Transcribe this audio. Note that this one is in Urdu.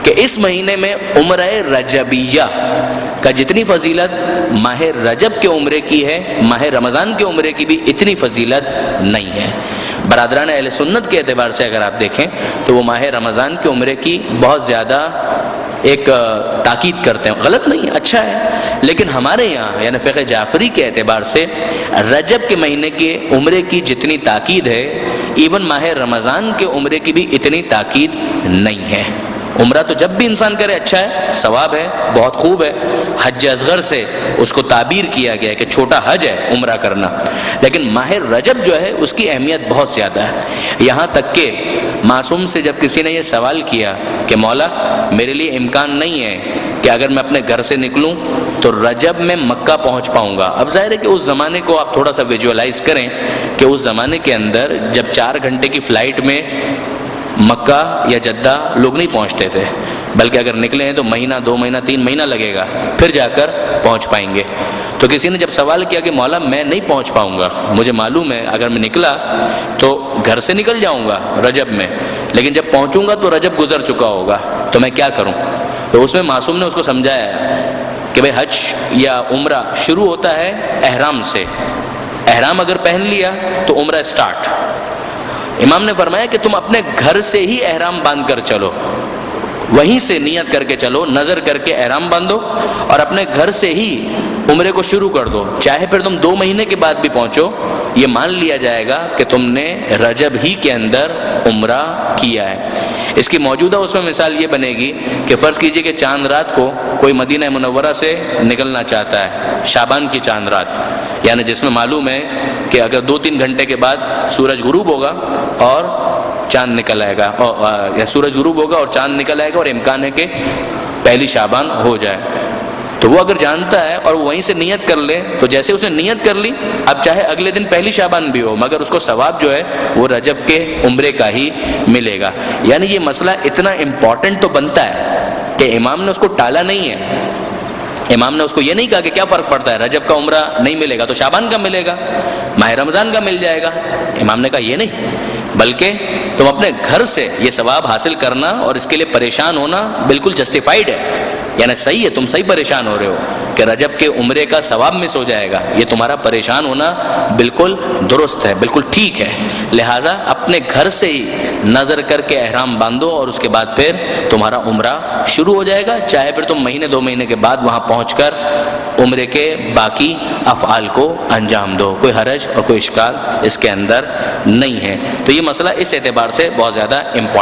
کہ اس مہینے میں عمرہ رجبیہ کا جتنی فضیلت ماہ رجب کے عمرے کی ہے، ماہ رمضان کے عمرے کی بھی اتنی فضیلت نہیں ہے۔ برادران اہل سنت کے اعتبار سے اگر آپ دیکھیں تو وہ ماہ رمضان کے عمرے کی بہت زیادہ ایک تاکید کرتے ہیں، غلط نہیں، اچھا ہے، لیکن ہمارے یہاں یعنی فقہ جعفری کے اعتبار سے رجب کے مہینے کے عمرے کی جتنی تاکید ہے، ایون ماہ رمضان کے عمرے کی بھی اتنی تاکید نہیں ہے۔ عمرہ تو جب بھی انسان کرے اچھا ہے، ثواب ہے، بہت خوب ہے، حج اصغر سے اس کو تعبیر کیا گیا ہے کہ چھوٹا حج ہے عمرہ کرنا، لیکن ماہ رجب جو ہے اس کی اہمیت بہت زیادہ ہے۔ یہاں تک کہ معصوم سے جب کسی نے یہ سوال کیا کہ مولا میرے لیے امکان نہیں ہے کہ اگر میں اپنے گھر سے نکلوں تو رجب میں مکہ پہنچ پاؤں گا، اب ظاہر ہے کہ اس زمانے کو آپ تھوڑا سا ویژولائز کریں کہ اس زمانے کے اندر جب 4 گھنٹے کی فلائٹ میں مکہ یا جدہ لوگ نہیں پہنچتے تھے، بلکہ اگر نکلے ہیں تو مہینہ 2 مہینہ 3 مہینہ لگے گا پھر جا کر پہنچ پائیں گے۔ تو کسی نے جب سوال کیا کہ مولا میں نہیں پہنچ پاؤں گا، مجھے معلوم ہے اگر میں نکلا تو گھر سے نکل جاؤں گا رجب میں، لیکن جب پہنچوں گا تو رجب گزر چکا ہوگا، تو میں کیا کروں؟ تو اس میں معصوم نے اس کو سمجھایا کہ بھئی حج یا عمرہ شروع ہوتا ہے احرام سے، احرام اگر پہن لیا تو عمرہ سٹارٹ۔ امام نے فرمایا کہ تم اپنے گھر سے ہی احرام باندھ کر چلو، وہیں سے نیت کر کے چلو، نظر کر کے احرام باندھو اور اپنے گھر سے ہی عمرے کو شروع کر دو، چاہے پھر تم 2 مہینے کے بعد بھی پہنچو، یہ مان لیا جائے گا کہ تم نے رجب ہی کے اندر عمرہ کیا ہے۔ اس کی موجودہ اس میں مثال یہ بنے گی کہ فرض کیجئے کہ چاند رات کو کوئی مدینہ منورہ سے نکلنا چاہتا ہے، شعبان کی چاند رات، یعنی جس میں معلوم ہے کہ اگر 2-3 گھنٹے کے بعد سورج غروب ہوگا اور چاند نکل آئے گا، یا سورج غروب ہوگا اور چاند نکل آئے گا اور امکان ہے کہ پہلی شعبان ہو جائے، تو وہ اگر جانتا ہے اور وہیں سے نیت کر لے تو جیسے اس نے نیت کر لی، اب چاہے اگلے دن پہلی شعبان بھی ہو مگر اس کو ثواب جو ہے وہ رجب کے عمرے کا ہی ملے گا۔ یعنی یہ مسئلہ اتنا امپورٹنٹ تو بنتا ہے کہ امام نے اس کو ٹالا نہیں ہے، امام نے اس کو یہ نہیں کہا کہ کیا فرق پڑتا ہے، رجب کا عمرہ نہیں ملے گا تو شعبان کا ملے گا، ماہ رمضان کا مل جائے گا، امام نے کہا یہ نہیں، بلکہ تم اپنے گھر سے یہ ثواب حاصل کرنا اور اس کے لیے پریشان ہونا بالکل جسٹیفائیڈ ہے، یعنی صحیح ہے، تم صحیح پریشان ہو رہے ہو کہ رجب کے عمرے کا ثواب مس ہو جائے گا، یہ تمہارا پریشان ہونا بالکل درست ہے، بالکل ٹھیک ہے، لہٰذا اپنے گھر سے ہی نظر کر کے احرام باندھو اور اس کے بعد پھر تمہارا عمرہ شروع ہو جائے گا، چاہے پھر تم مہینے 2 مہینے کے بعد وہاں پہنچ کر عمرے کے باقی افعال کو انجام دو، کوئی حرج اور کوئی اشکال اس کے اندر نہیں ہے۔ تو یہ مسئلہ اس اعتبار سے بہت زیادہ امپورٹنٹ